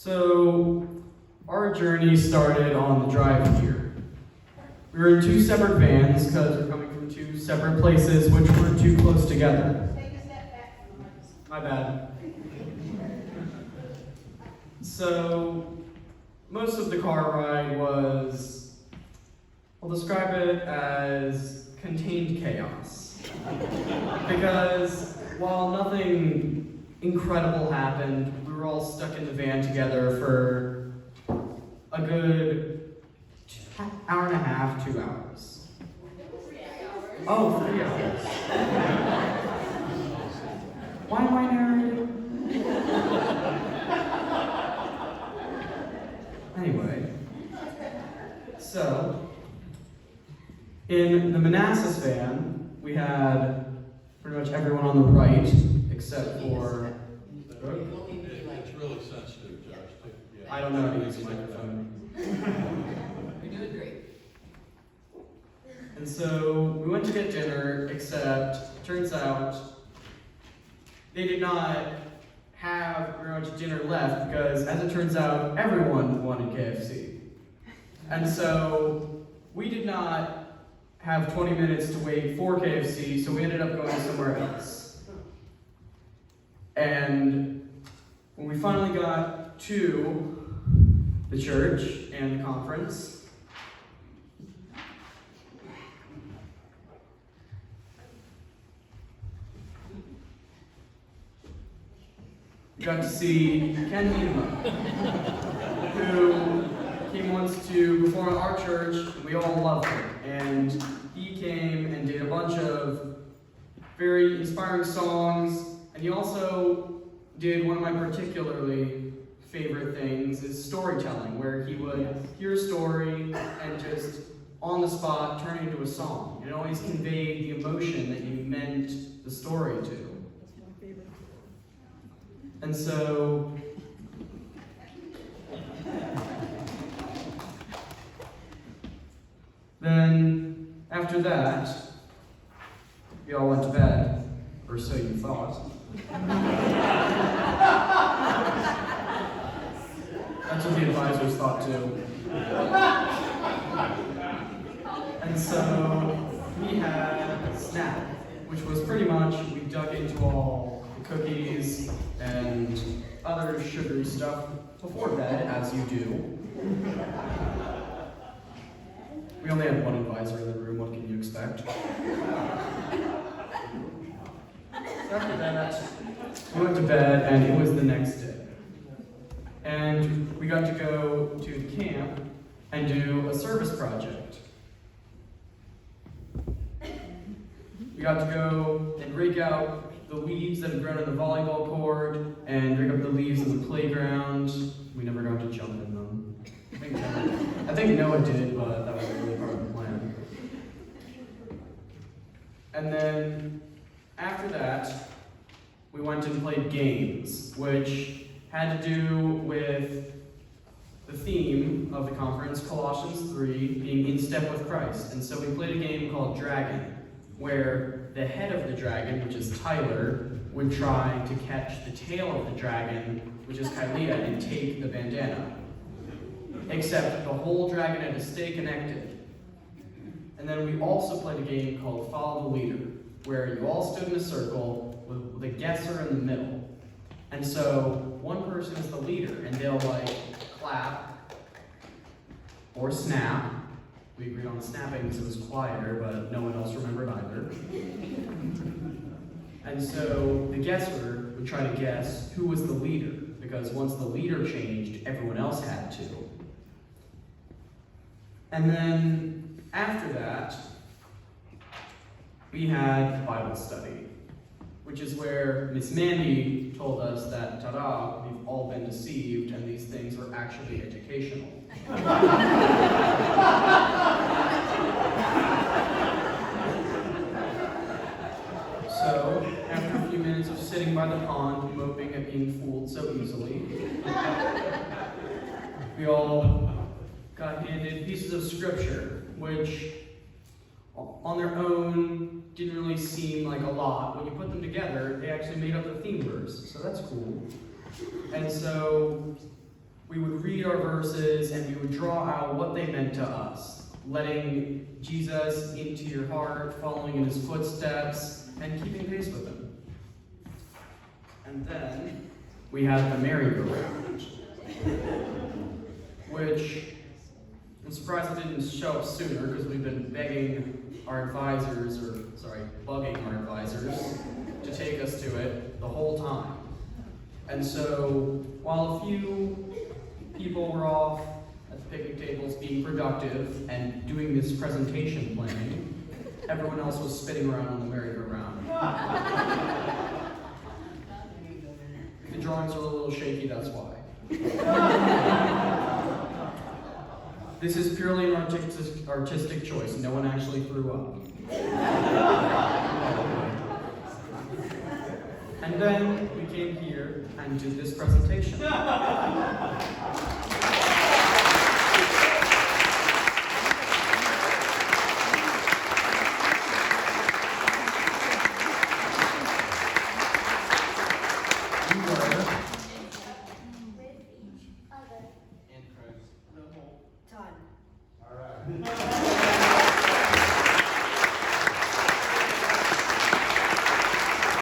So, our journey started on the drive here. We were in two separate vans because we're coming from two separate places which were too close together. Take a step back from the microphone. My bad. So, most of the car ride was, I'll describe it as contained chaos. Because while nothing incredible happened, we were all stuck in the van together for a good hour and a half, 2 hours. 3 hours. Oh, 3 hours. Why am I narrating? Anyway, so in the Manassas van, we had pretty much everyone on the right except for. It's really sensitive, Josh. Yeah. I don't know how to use a microphone. You're doing great. And so we went to get dinner, except turns out they did not have very much dinner left because, as it turns out, everyone wanted KFC. And so we did not have 20 minutes to wait for KFC, so we ended up going somewhere else. And when we finally got to the church and the conference, we got to see Ken Nima, who came once to perform at our church, and we all loved him. And he came and did a bunch of very inspiring songs, and he also did one of my particularly favorite things, is storytelling, where he would hear a story and just on the spot turn it into a song. It always conveyed the emotion that you meant the story to. And so, then after that, we all went to bed, or so you thought. That's what the advisors thought too. And so we had a snack, which was pretty much, we dug into all the cookies and other sugary stuff before bed, as you do. We only had one advisor in the room, what can you expect? After that, we went to bed, and it was the next day. And we got to go to the camp and do a service project. We got to go and rake out the weeds that had grown in the volleyball court, and rake up the leaves in the playground. We never got to jump in them. I think Noah did, but that wasn't really part of the plan. And then, after that, we went and played games, which had to do with the theme of the conference, Colossians 3, being in step with Christ. And so we played a game called Dragon, where the head of the dragon, which is Tyler, would try to catch the tail of the dragon, which is Kylea, and take the bandana. Except the whole dragon had to stay connected. And then we also played a game called Follow the Leader, where you all stood in a circle with a guesser in the middle. And so one person is the leader, and they'll clap or snap. We agreed on snapping because it was quieter, but no one else remembered either. And so the guesser would try to guess who was the leader, because once the leader changed, everyone else had to. And then after that, we had Bible study, which is where Miss Mandy told us that, ta-da, we've all been deceived, and these things were actually educational. So, after a few minutes of sitting by the pond, moping at being fooled so easily, we all got handed pieces of scripture, which on their own didn't really seem like a lot. When you put them together, they actually made up the theme verse, so that's cool. And so we would read our verses and we would draw out what they meant to us, letting Jesus into your heart, following in his footsteps, and keeping pace with him. And then we had the merry-go-round, which I'm surprised it didn't show up sooner because we've been bugging our advisors to take us to it the whole time. And so while a few people were off at the picnic tables being productive and doing this presentation planning, everyone else was spinning around on the merry-go-round. If the drawings are a little shaky, that's why. This is purely an artistic choice. No one actually threw up. And then we came here and did this presentation. All right.